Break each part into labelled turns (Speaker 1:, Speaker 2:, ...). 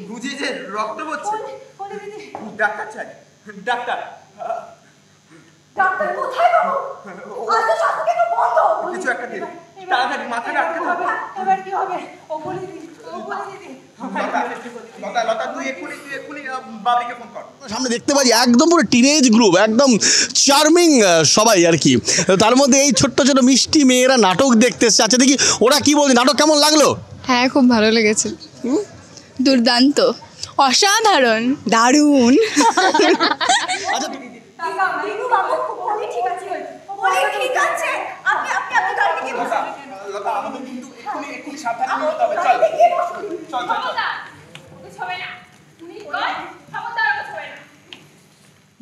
Speaker 1: বুঝি যে রক্ত পড়ছে। ডাক্তার চাই, ডাক্তার।
Speaker 2: ডাক্তার কোথায় বাবু? আজ তো স্বাস্থ্য কেন্দ্র বন্ধ।
Speaker 1: কিছু একটা দিন, তাড়াতাড়ি মাথাটা আটকে হবে।
Speaker 2: এবার কি হবে? ও বলে দিদি, ও বলে দিদি।
Speaker 1: লতা তুই এক্ষুনি বাবিকে ফোন কর।
Speaker 3: সামনে দেখতে পাচ্ছি একদম পুরো টিনেজ গ্রুপ, একদম চার্মিং সবাই আর কি। তার মধ্যে এই ছোট্ট ছোট মিষ্টি মেয়েরা নাটক দেখতে এসছে। আচ্ছা দেখি ওরা কি বলছে, নাটক কেমন লাগলো?
Speaker 4: হ্যাঁ, খুব ভালো লেগেছে। দুর্দান্ত, অসাধারণ, দারুণ।
Speaker 3: আচ্ছা
Speaker 2: দিনু বাবু উনি ঠিক আছে, উনি ঠিক আছে। আপনি গাড়িতে গিয়ে বসুন।
Speaker 1: লতা আমাদের কিন্তু এক্ষুনি সাবধানে নিতে হবে। চল চল চল চল।
Speaker 5: কিছু হবে না, তুমি কই খবরদার কিছু হবে না।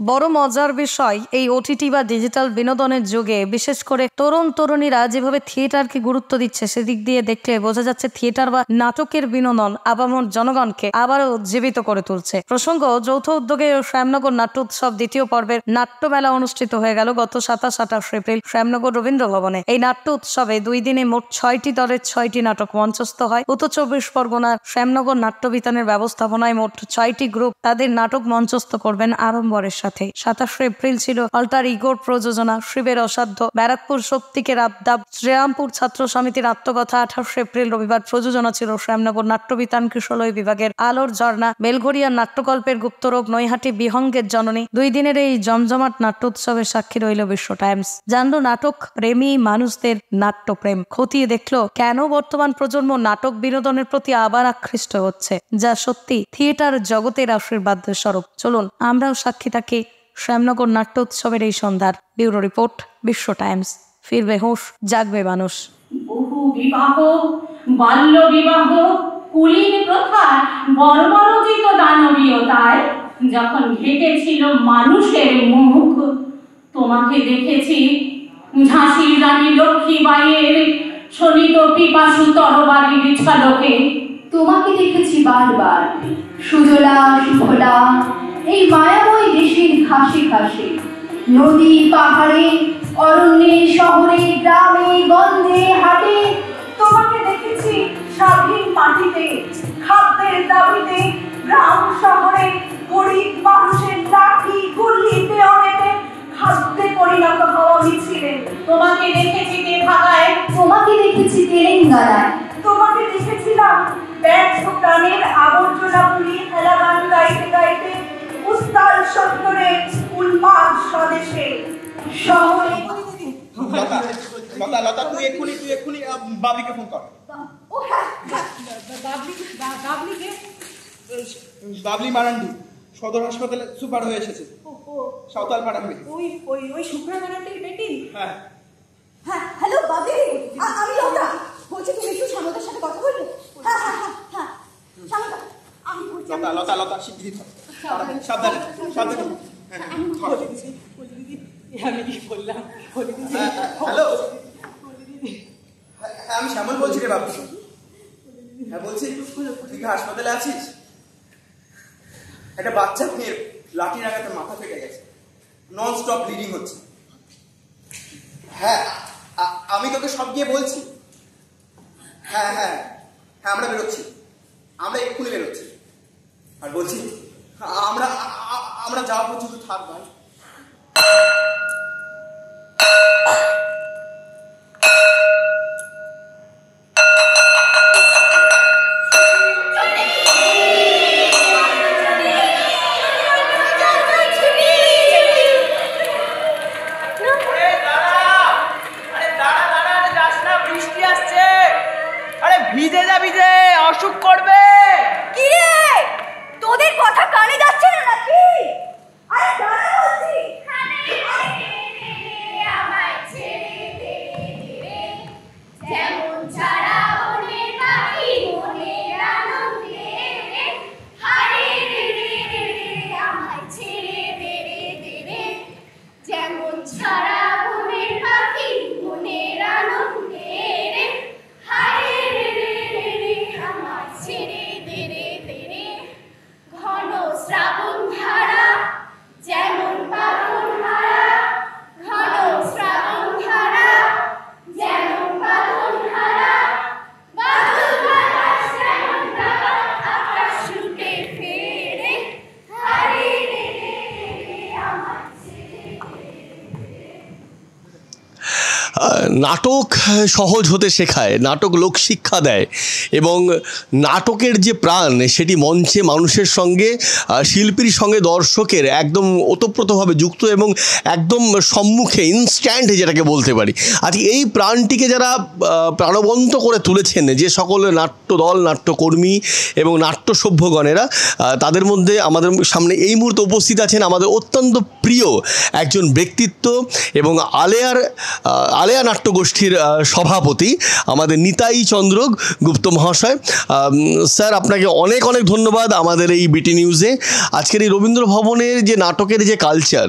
Speaker 6: বড় মজার বিষয়, এই ওটিটি বা ডিজিটাল বিনোদনের যুগে বিশেষ করে তরুণ তরুণীরা যেভাবে থিয়েটারকে গুরুত্ব দিচ্ছে, সেদিক দিয়ে দেখলে বোঝা যাচ্ছে থিয়েটার বা নাটকের বিনোদন আপামর জনগণকে আবারও উজ্জীবিত করে তুলছে। প্রসঙ্গ, যৌথ উদ্যোগে শ্যামনগর নাট্য উৎসব দ্বিতীয় পর্বের নাট্যমেলা অনুষ্ঠিত হয়ে গেল গত 27-28 এপ্রিল শ্যামনগর রবীন্দ্র ভবনে। এই নাট্য উৎসবে 2 দিনে মোট 6টি দলের 6টি নাটক মঞ্চস্থ হয়। উত্তর 24 পরগনার শ্যামনগর নাট্যবিতানের ব্যবস্থাপনায় মোট 6টি গ্রুপ তাদের নাটক মঞ্চস্থ করবেন আড়ম্বরের সাথে। 27 এপ্রিল ছিল অল্টার ইগোর প্রযোজনা শিবের অসাধ্য, ব্যারাকপুর শক্তিকে আবদাব, শ্রীরামপুর ছাত্র সমিতির আত্মকথা। 28 এপ্রিল রবিবার প্রযোজনা ছিল শ্যামনগর নাট্যবিতান কিশলয় বিভাগের আলোর ঝর্ণা, বেলঘরিয়ার নাট্যকল্পের গুপ্তরূপ, নৈহাটি বিহঙ্গের জননী। 2 দিনের এই জমজমাট নাট্য উৎসবের সাক্ষী রইল বিশ্ব টাইমস। জানলো নাটক প্রেমী মানুষদের নাট্যপ্রেম, খতিয়ে দেখলো কেন বর্তমান প্রজন্ম নাটক বিনোদনের প্রতি আবার আকৃষ্ট হচ্ছে, যা সত্যি থিয়েটার জগতের আশীর্বাদ স্বরূপ। চলুন আমরাও সাক্ষী থাকি শ্যামনগর নাট্য উৎসবের এই সন্ধ্যার। ব্যুরো রিপোর্ট, বিশ্ব টাইমস। ফিরবে হুঁশ, জাগবে মানুষ।
Speaker 7: বহু বিবাহ, বাল্য বিবাহ, কুলীন প্রথা, বর্বরচিত দানবীয়তায় যখন ঢেকেছিল মানুষের মুখ, তোমাকে দেখেছি ঝাঁসির রানী লক্ষ্মীবাইয়ের শোণিত পিপাসু তরবারির ঝলকে। তোমাকে দেখেছি বারবার সুজলা সুফলা এই মায়াময় দেশের ঘাসে ঘাসে, নদী পাহাড়ে, অরণ্যে, শহরে, গ্রামে, গঞ্জে, হাটে।
Speaker 2: তোমাকে দেখেছি স্বাধীন মাটিতে, খাদ্যের দাবিতে, গ্রাম শহরে গরিব মানুষের লাঠি গুলিতে অনেকে খাদ্যে পরিণত হওয়া মিছিলে।
Speaker 7: তোমাকে দেখেছি তেভাগায়, তোমাকে দেখেছি তেলেঙ্গানায়,
Speaker 2: তোমাকে দেখেছিলাম ব্যর্থ প্রাণের আবর্জনা পুড়িয়ে ফেলা গান গাইতে গাইতে উস্তাল সত্তরে উন্মাদ স্বদেশে শহরে।
Speaker 1: লতা তুই এক্ষুনি বাবিকে ফোন কর।
Speaker 2: ও হ্যাঁ, বাবলিকে
Speaker 1: বাবলি মারান্ডি সদর হাসপাতালে সুপার হয়ে এসেছে। সাঁওতাল পাড়া হয়ে।
Speaker 2: ওই শুক্রা মারান্ডির বেটি।
Speaker 1: হ্যাঁ
Speaker 2: হ্যাঁ, হ্যালো বাবলি, আমি লতা বলছি, তুমি একটু শ্যামলতার সাথে কথা বলবে? হ্যাঁ হ্যাঁ হ্যাঁ হ্যাঁ শ্যামলতা, আমি বলছি।
Speaker 1: লতা শিগগিরই সাবধানে সাবধানে।
Speaker 2: আমি কি বললাম?
Speaker 1: হ্যালো, হ্যাঁ আমি শ্যামল বলছি রে বাবু। হ্যাঁ বলছি, তুই কি হাসপাতালে আছিস? একটা বাচ্চা মেয়ের লাঠির আঘাতে মাথা ফেটে গেছে, নন স্টপ ব্লিডিং হচ্ছে। হ্যাঁ আমি তোকে সব গিয়ে বলছি। হ্যাঁ হ্যাঁ হ্যাঁ আমরা বেরোচ্ছি, আমরা এক্ষুনি বেরোচ্ছি। আর বলছি আমরা যাওয়া পর্যন্ত থাক ভাই।
Speaker 8: ভিজে যাবি যে, অসুখ করবে।
Speaker 2: কি রে, তোদের কথা কানে যাচ্ছে না নাকি? আরে দাঁড়া বলছি।
Speaker 3: নাটক সহজ হতে শেখায়, নাটক লোকশিক্ষা দেয় এবং নাটকের যে প্রাণ সেটি মঞ্চে মানুষের সঙ্গে, শিল্পীর সঙ্গে দর্শকের একদম ওতপ্রোতভাবে যুক্ত এবং একদম সম্মুখে ইনস্ট্যান্ট যেটাকে বলতে পারি। আজকে এই প্রাণটিকে যারা প্রাণবন্ত করে তুলেছেন, যে সকল নাট্যদল, নাট্যকর্মী এবং নাট্যসভ্যগণেরা, তাদের মধ্যে আমাদের সামনে এই মুহূর্তে উপস্থিত আছেন আমাদের অত্যন্ত প্রিয় একজন ব্যক্তিত্ব এবং আলেয়া নাট্যগোষ্ঠীর সভাপতি আমাদের নিতাই চন্দ্র গুপ্ত মহাশয়। স্যার, আপনাকে অনেক অনেক ধন্যবাদ আমাদের এই বিটি নিউজে। আজকের এই রবীন্দ্র ভবনের যে নাটকের যে কালচার,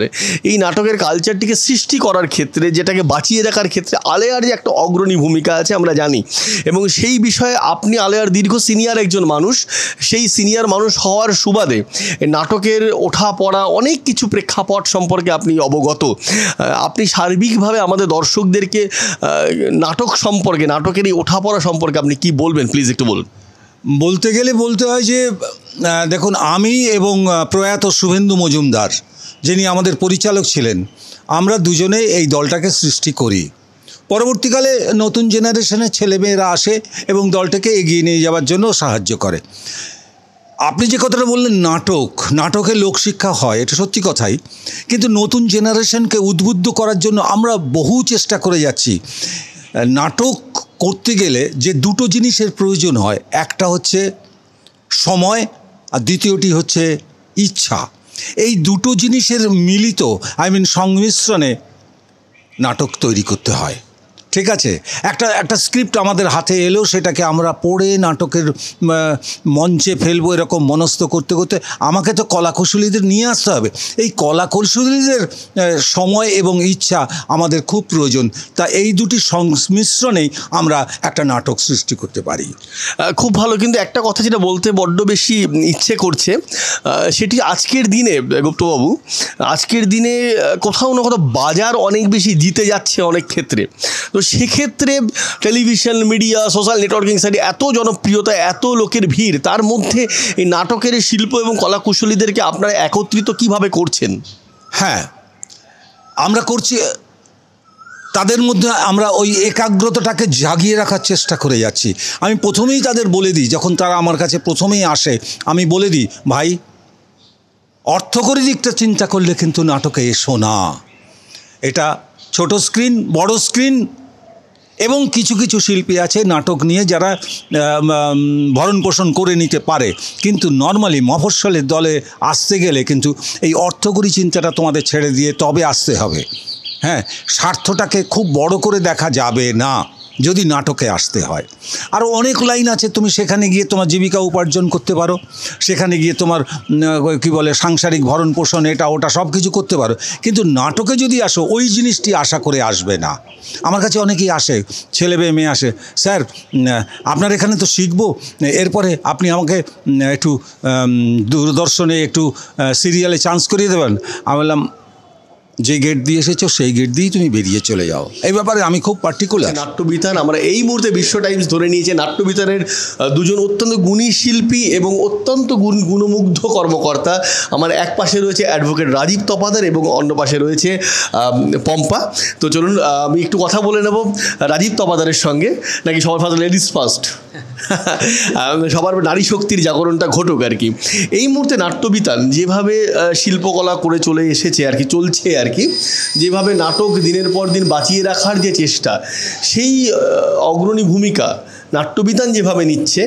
Speaker 3: এই নাটকের কালচারটিকে সৃষ্টি করার ক্ষেত্রে, যেটাকে বাঁচিয়ে রাখার ক্ষেত্রে আলেয়ার যে একটা অগ্রণী ভূমিকা আছে আমরা জানি, এবং সেই বিষয়ে আপনি আলেয়ার দীর্ঘ সিনিয়র একজন মানুষ। সেই সিনিয়র মানুষ হওয়ার সুবাদে নাটকের ওঠা পড়া অনেক কিছু প্রেক্ষাপট সম্পর্কে আপনি অবগত। আপনি সার্বিকভাবে আমাদের দর্শকদেরকে নাটক সম্পর্কে, নাটকের এই ওঠা পড়া সম্পর্কে আপনি কি বলবেন, প্লিজ একটু বলুন।
Speaker 9: বলতে গেলে বলতে হয় যে দেখুন, আমি এবং প্রয়াত শুভেন্দু মজুমদার, যিনি আমাদের পরিচালক ছিলেন, আমরা দুজনে এই দলটাকে সৃষ্টি করি। পরবর্তীকালে নতুন জেনারেশনের ছেলেমেয়েরা আসে এবং দলটাকে এগিয়ে নিয়ে যাওয়ার জন্য সাহায্য করে। আপনি যে কথাটা বললেন, নাটকে লোকশিক্ষা হয়, এটা সত্যি কথাই, কিন্তু নতুন জেনারেশনকে উদ্বুদ্ধ করার জন্য আমরা বহু চেষ্টা করে যাচ্ছি। নাটক করতে গেলে যে দুটো জিনিসের প্রয়োজন হয়, একটা হচ্ছে সময় আর দ্বিতীয়টি হচ্ছে ইচ্ছা। এই দুটো জিনিসের মিলিত সংমিশ্রণে নাটক তৈরি করতে হয়। ঠিক আছে, একটা স্ক্রিপ্ট আমাদের হাতে এলো, সেটাকে আমরা পড়ে নাটকের মঞ্চে ফেলবো, এরকম মনস্থ করতে করতে আমাকে তো কলাকুশলীদের নিয়ে আসতে হবে। এই কলাকুশলীদের সময় এবং ইচ্ছা আমাদের খুব প্রয়োজন। তা এই দুটি সংমিশ্রণেই আমরা একটা নাটক সৃষ্টি করতে পারি।
Speaker 3: খুব ভালো। কিন্তু একটা কথা যেটা বলতে বড্ড বেশি ইচ্ছে করছে, সেটি আজকের দিনে গুপ্তবাবু, আজকের দিনে কোথাও না কোথাও বাজার অনেক বেশি জিতে যাচ্ছে অনেক ক্ষেত্রে। তো সেক্ষেত্রে টেলিভিশন, মিডিয়া, সোশ্যাল নেটওয়ার্কিং সাইটে এত জনপ্রিয়তা, এত লোকের ভিড়, তার মধ্যে এই নাটকের শিল্প এবং কলাকুশলীদেরকে আপনারা একত্রিত কিভাবে করছেন?
Speaker 9: হ্যাঁ, আমরা করছি। তাদের মধ্যে আমরা ওই একাগ্রতাটাকে জাগিয়ে রাখার চেষ্টা করে যাচ্ছি। আমি প্রথমেই তাদের বলে দিই, যখন তারা আমার কাছে প্রথমেই আসে, আমি বলে দিই, ভাই, অর্থকরী দিকটা চিন্তা করলে কিন্তু নাটকে এসো না। এটা ছোট স্ক্রিন, বড় স্ক্রিন, এবং কিছু কিছু শিল্পী আছে নাটক নিয়ে যারা ভরণ পোষণ করে নিতে পারে, কিন্তু নর্মালি মফস্বলের দলে আসতে গেলে কিন্তু এই অর্থকরী চিন্তাটা তোমাদের ছেড়ে দিয়ে তবে আসতে হবে। হ্যাঁ, স্বার্থটাকে খুব বড় করে দেখা যাবে না যদি নাটকে আসতে হয়। আরও অনেক লাইন আছে, তুমি সেখানে গিয়ে তোমার জীবিকা উপার্জন করতে পারো, সেখানে গিয়ে তোমার কি বলে সাংসারিক ভরণ পোষণ, এটা ওটা সব কিছু করতে পারো। কিন্তু নাটকে যদি আসো, ওই জিনিসটি আশা করে আসবে না। আমার কাছে অনেকেই আসে, ছেলে মেয়ে আসে, স্যার আপনার এখানে তো শিখবো, এরপরে আপনি আমাকে একটু দূরদর্শনে একটু সিরিয়ালে চান্স করিয়ে দেবেন। আমি বললাম, যে গেট দিয়ে এসেছো সেই গেট দিয়েই তুমি বেরিয়ে চলে যাও। এই ব্যাপারে আমি খুব পার্টিকুলার।
Speaker 3: নাট্যবিতান, আমরা এই মুহূর্তে বিশ্ব টাইমস ধরে নিয়েছে নাট্যবিতানের দুজন অত্যন্ত গুণী শিল্পী এবং অত্যন্ত গুণমুগ্ধ কর্মকর্তা। আমার এক পাশে রয়েছে অ্যাডভোকেট রাজীব তপাদার এবং অন্য পাশে রয়েছে পম্পা। তো চলুন আমি একটু কথা বলে নেব রাজীব তপাদারের সঙ্গে। নাকি সবার ফার্স্ট লেডিস ফার্স্ট, সবার নারী শক্তির জাগরণটা ঘটুক আর কি। এই মুহূর্তে নাট্যবিতান যেভাবে শিল্পকলা করে চলে এসেছে আর কি, চলছে আর কি, যেভাবে নাটক দিনের পর দিন বাঁচিয়ে রাখার যে চেষ্টা, সেই অগ্রণী ভূমিকা নাট্যবিতান যেভাবে নিচ্ছে,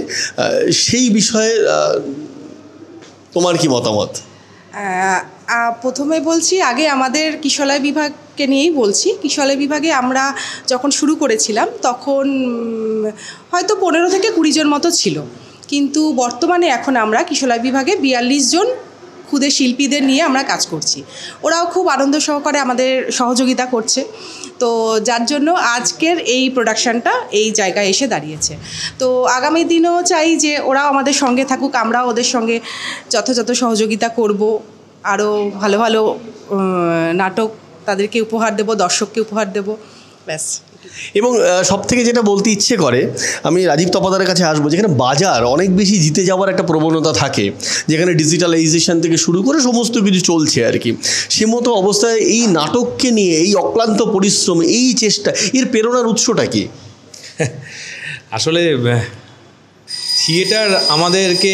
Speaker 3: সেই বিষয়ে তোমার কি মতামত?
Speaker 10: প্রথমে বলছি, আগে আমাদের কিশলয় বিভাগকে নিয়েই বলছি। কিশলয় বিভাগে আমরা যখন শুরু করেছিলাম তখন হয়তো 15 থেকে 20 জন মতো ছিল, কিন্তু বর্তমানে এখন আমরা কিশলয় বিভাগে 42 জন ক্ষুদে শিল্পীদের নিয়ে আমরা কাজ করছি। ওরাও খুব আনন্দ সহকারে আমাদের সহযোগিতা করছে। তো যার জন্য আজকের এই প্রোডাকশানটা এই জায়গায় এসে দাঁড়িয়েছে। তো আগামী দিনেও চাই যে ওরাও আমাদের সঙ্গে থাকুক, আমরাও ওদের সঙ্গে যথাযথ সহযোগিতা করব, আরও ভালো ভালো নাটক তাদেরকে উপহার দেব, দর্শককে উপহার দেব।
Speaker 11: ব্যাস।
Speaker 3: এবং সব থেকে যেটা বলতে ইচ্ছে করে, আমি রাজীব তপাদারের কাছে আসবো, যেখানে বাজার অনেক বেশি জিতে যাওয়ার একটা প্রবণতা থাকে, যেখানে ডিজিটালাইজেশন থেকে শুরু করে সমস্ত কিছু চলছে আর কি, সে মতো অবস্থায় এই নাটককে নিয়ে এই অক্লান্ত পরিশ্রম, এই চেষ্টা, এর প্রেরণার উৎসটা কি?
Speaker 12: আসলে থিয়েটার আমাদেরকে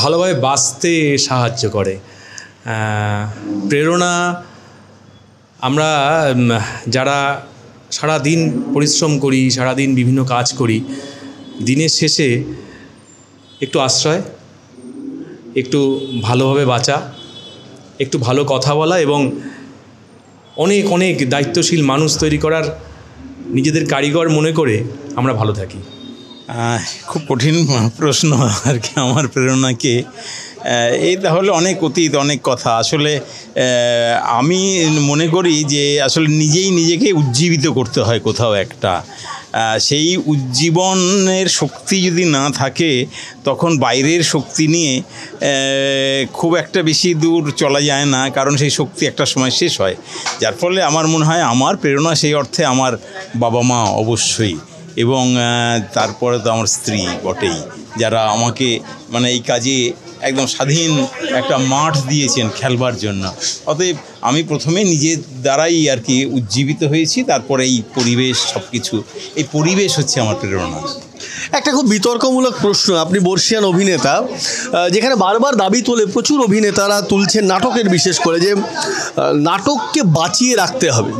Speaker 12: ভালোভাবে বাঁচতে সাহায্য করে। প্রেরণা আমরা যারা সারাদিন পরিশ্রম করি, সারাদিন বিভিন্ন কাজ করি, দিনের শেষে একটু আশ্রয়, একটু ভালোভাবে বাঁচা, একটু ভালো কথা বলা এবং অনেক অনেক দায়িত্বশীল মানুষ তৈরি করার নিজেদের কারিগর মনে করে আমরা ভালো থাকি।
Speaker 13: খুব কঠিন প্রশ্ন আর কি, আমার প্রেরণাকে। এই তাহলে অনেক অতীত, অনেক কথা। আসলে আমি মনে করি যে আসলে নিজেই নিজেকে উজ্জীবিত করতে হয় কোথাও একটা। সেই উজ্জীবনের শক্তি যদি না থাকে, তখন বাইরের শক্তি নিয়ে খুব একটা বেশি দূর চলা যায় না, কারণ সেই শক্তি একটা সময় শেষ হয়। যার ফলে আমার মনে হয় আমার প্রেরণা সেই অর্থে আমার বাবা মা অবশ্যই, এবং তারপরে তো আমার স্ত্রী বটেই, যারা আমাকে মানে এই কাজে একদম স্বাধীন একটা মাঠ দিয়েছেন খেলবার জন্য। অতএব আমি প্রথমে নিজের দ্বারাই আর কি উজ্জীবিত হয়েছি, তারপরে এই পরিবেশ, সব কিছু, এই পরিবেশ হচ্ছে আমার প্রেরণা।
Speaker 3: একটা খুব বিতর্কমূলক প্রশ্ন, আপনি বর্ষিয়ান অভিনেতা, যেখানে বারবার দাবি তোলে, প্রচুর অভিনেতারা তুলছেন নাটকের বিশেষ করে, যে নাটককে বাঁচিয়ে রাখতে হবে।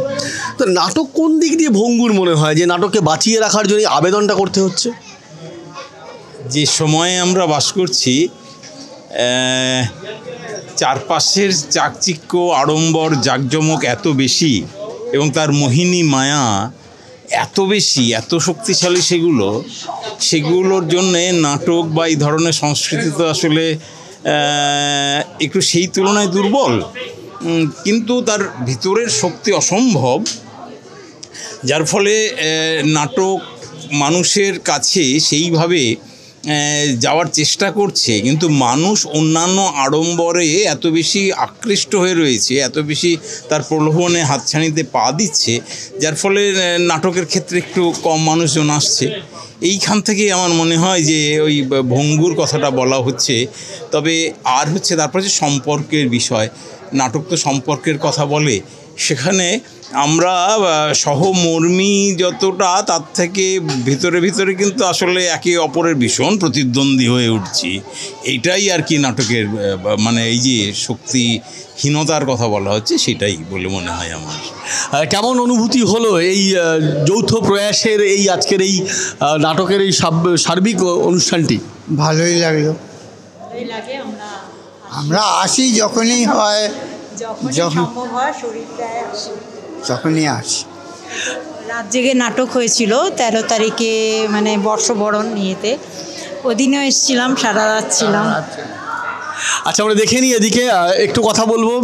Speaker 3: তো নাটক কোন দিক দিয়ে ভঙ্গুর মনে হয় যে নাটককে বাঁচিয়ে রাখার জন্য আবেদনটা করতে হচ্ছে?
Speaker 13: যে সময়ে আমরা বাস করছি, চারপাশের চাকচিক্য, আড়ম্বর, জাঁকজমক এত বেশি এবং তার মোহিনী মায়া এত বেশি, এত শক্তিশালী, সেগুলোর জন্যে নাটক বা এই ধরনের সংস্কৃতি তো আসলে একটু সেই তুলনায় দুর্বল, কিন্তু তার ভিতরের শক্তি অসম্ভব। যার ফলে নাটক মানুষের কাছে সেইভাবে যাওয়ার চেষ্টা করছে, কিন্তু মানুষ অন্যান্য আড়ম্বরে এত বেশি আকৃষ্ট হয়ে রয়েছে, এত বেশি তার প্রলোভনে হাতছানিতে পা দিচ্ছে, যার ফলে নাটকের ক্ষেত্রে একটু কম মানুষজন আসছে। এইখান থেকেই আমার মনে হয় যে ওই ভঙ্গুর কথাটা বলা হচ্ছে। তবে আর হচ্ছে তারপর যে সম্পর্কের বিষয়, নাটক তো সম্পর্কের কথা বলে, সেখানে আমরা সহমর্মী যতটা, তার থেকে ভিতরে ভিতরে কিন্তু আসলে একে অপরের ভীষণ প্রতিদ্বন্দ্বী হয়ে উঠছি। এইটাই আর কি নাটকের মানে এই যে শক্তিহীনতার কথা বলা হচ্ছে, সেটাই বলে মনে হয় আমার।
Speaker 3: কেমন অনুভূতি হলো এই যৌথ প্রয়াসের, এই আজকের এই নাটকের এই সার্বিক অনুষ্ঠানটি?
Speaker 14: ভালোই লাগলো। আমরা আসি যখনই হয়, যখনই আসি।
Speaker 15: রাত জেগে নাটক হয়েছিল 13 তারিখে, মানে বর্ষবরণ নিয়েতে, ওদিনেও এসেছিলাম, সারা রাত ছিলাম।
Speaker 3: আচ্ছা, আমরা দেখে নিই এদিকে একটু কথা বলবো।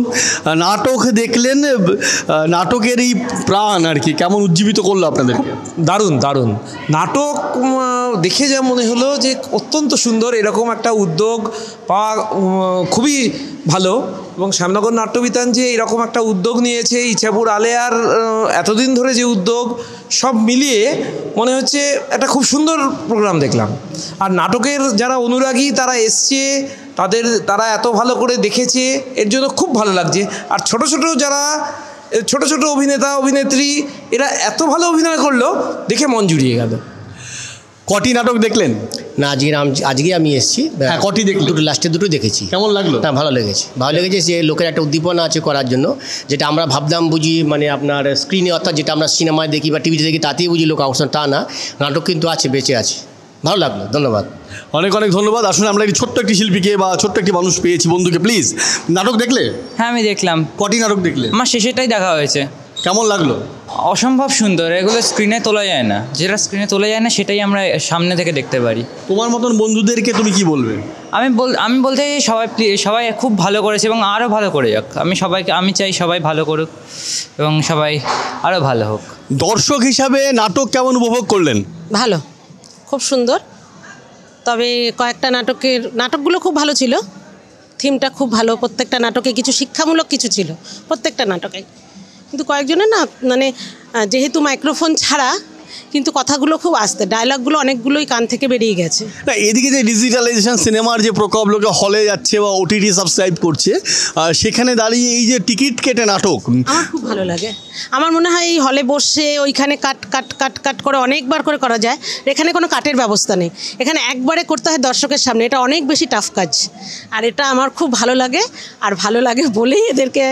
Speaker 3: নাটক দেখলেন, নাটকের এই প্রাণ আর কি কেমন উজ্জীবিত করলো আপনাদেরকে?
Speaker 16: দারুণ দারুণ নাটক দেখে যা মনে হলো যে অত্যন্ত সুন্দর, এরকম একটা উদ্যোগ পাওয়া খুবই ভালো। এবং শ্যামনগর নাট্যবিতান যে এরকম একটা উদ্যোগ নিয়েছে, ইছাপুর আলেয়ার এতদিন ধরে যে উদ্যোগ, সব মিলিয়ে মনে হচ্ছে একটা খুব সুন্দর প্রোগ্রাম দেখলাম। আর নাটকের যারা অনুরাগী তারা এসছে, তারা এত ভালো করে দেখেছে, এর জন্য খুব ভালো লাগছে। আর ছোট ছোট অভিনেতা অভিনেত্রী এরা এত ভালো অভিনয় করলো, দেখে মন জুড়িয়ে গেল।
Speaker 3: কটি নাটক দেখলেন?
Speaker 17: না, আজকে আমি এসেছি।
Speaker 3: হ্যাঁ, কটি দেখলেন?
Speaker 17: লাস্টের দুটো দেখেছি।
Speaker 3: কেমন লাগলো?
Speaker 17: না, ভালো লেগেছে যে লোকের একটা উদ্দীপনা আছে করার জন্য, যেটা আমরা ভাবতাম বুঝি মানে আপনার স্ক্রিনে, অর্থাৎ যেটা আমরা সিনেমায় দেখি বা টিভিতে দেখি তাতেই বুঝি লোক আকর্ষণ, তা না, নাটক কিন্তু আছে, বেঁচে আছে। ভালো লাগলো, ধন্যবাদ।
Speaker 3: অনেক অনেক ধন্যবাদ। আসলে আমরা একটি ছোট্ট একটি শিল্পীকে বা ছোট্ট একটি মানুষ পেয়েছি, বন্ধুকে। প্লিজ, নাটক দেখলে?
Speaker 18: হ্যাঁ, আমি দেখলাম।
Speaker 3: কটি নাটক দেখলে?
Speaker 18: আমার শেষেরটাই দেখা হয়েছে।
Speaker 3: কেমন লাগলো?
Speaker 18: অসম্ভব সুন্দর। এগুলো স্ক্রিনে তোলা যায় না, যেটা স্ক্রিনে তোলা যায় না সেটাই আমরা সামনে থেকে দেখতে পারি।
Speaker 3: তোমার মতন বন্ধুদেরকে তুমি কি বলবে?
Speaker 18: আমি বলতে সবাই খুব ভালো করেছে এবং আরও ভালো করে যাক। আমি চাই সবাই ভালো করুক এবং সবাই আরও ভালো হোক।
Speaker 3: দর্শক হিসাবে নাটক কেমন উপভোগ করলেন?
Speaker 11: ভালো, খুব সুন্দর। তবে কয়েকটা নাটকগুলো খুব ভালো ছিল, থিমটা খুব ভালো। প্রত্যেকটা নাটকে কিছু শিক্ষামূলক কিছু ছিল, প্রত্যেকটা নাটকে কিন্তু কয়েকজনের না মানে যেহেতু মাইক্রোফোন ছাড়া কিন্তু কথাগুলো খুব আস্তে, ডায়লগগুলো অনেকগুলোই কান থেকে বেরিয়ে গেছে।
Speaker 3: না এদিকে যে ডিজিটালাইজেশন সিনেমার যে প্রকোপ, লোকে হলে যাচ্ছে বা ওটিটি সাবস্ক্রাইব করছে, সেখানে দাঁড়িয়ে এই যে টিকিট কেটে নাটক
Speaker 11: আমার খুব ভালো লাগে। আমার মনে হয় এই হলে বসে ওইখানে কাট কাট কাট কাট করে অনেকবার করে করা যায়, এখানে কোনো কাটের ব্যবস্থা নেই, এখানে একবারে করতে হয় দর্শকের সামনে, এটা অনেক বেশি টাফ কাজ। আর এটা আমার খুব ভালো লাগে, আর ভালো লাগে বলেই এদেরকে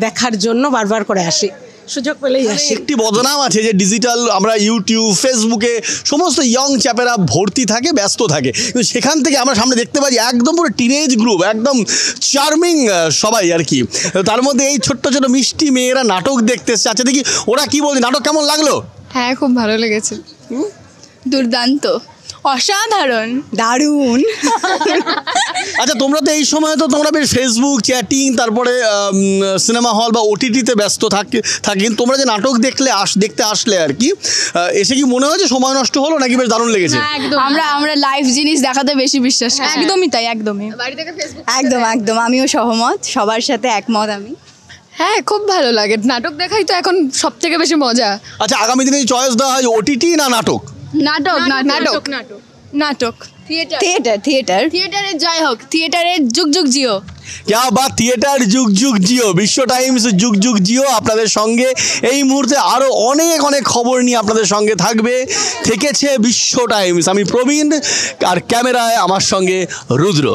Speaker 11: দেখার জন্য বারবার করে আসি, সুযোগ পেলেই আসি।
Speaker 3: একটি বদনাম আছে যে ডিজিটাল আমরা ইউটিউব ফেসবুকে সমস্ত ইয়ং চ্যাপেরা ভর্তি থাকে, ব্যস্ত থাকে, কিন্তু সেখান থেকে আমরা সামনে দেখতে পাই একদম পুরো টিনেজ গ্রুপ, একদম চার্মিং সবাই আর কি। তার মধ্যে এই ছোট্ট ছোট মিষ্টি মেয়েরা নাটক দেখতে এসছে। আচ্ছা দেখি ওরা কি বলছে, নাটক কেমন লাগলো?
Speaker 4: হ্যাঁ খুব ভালো লেগেছে, দুর্দান্ত, অসাধারণ, দারুণ।
Speaker 3: আচ্ছা তোমরা তো এই সময় তো তোমরা বেশ ফেসবুক চ্যাটিং, তারপরে সিনেমা হল বা ওটিটিতে ব্যস্ত থাকেন, তোমরা যে নাটক দেখতে আসলে আর কি, এসে কি মনে হয় যে সময় নষ্ট হলো নাকি বেশ দারুণ লেগেছে?
Speaker 4: আমরা লাইভ জিনিস দেখাতে বেশি বিশ্বাস করি। একদমই তাই, একদমই, একদম একদম, আমিও সহমত, সবার সাথে একমত আমি। হ্যাঁ খুব ভালো লাগে, নাটক দেখাই তো এখন সব থেকে বেশি মজা।
Speaker 3: আচ্ছা আগামী দিনে চয়েস দেওয়া হয় ওটিটি না নাটক?
Speaker 4: নাটক নাটক নাটক নাটক, থিয়েটারের জয় হোক, থিয়েটারের যুগ যুগ জিও।
Speaker 3: क्या बात, থিয়েটার যুগ যুগ জিও, বিশ্ব টাইমস যুগ যুগ জিও আপনাদের সঙ্গে এই মুহূর্তে আরও অনেক অনেক খবর নিয়ে আপনাদের সঙ্গে থেকেছে বিশ্ব টাইমস। আমি প্রবীণ, আর ক্যামেরায় আমার সঙ্গে রুদ্র।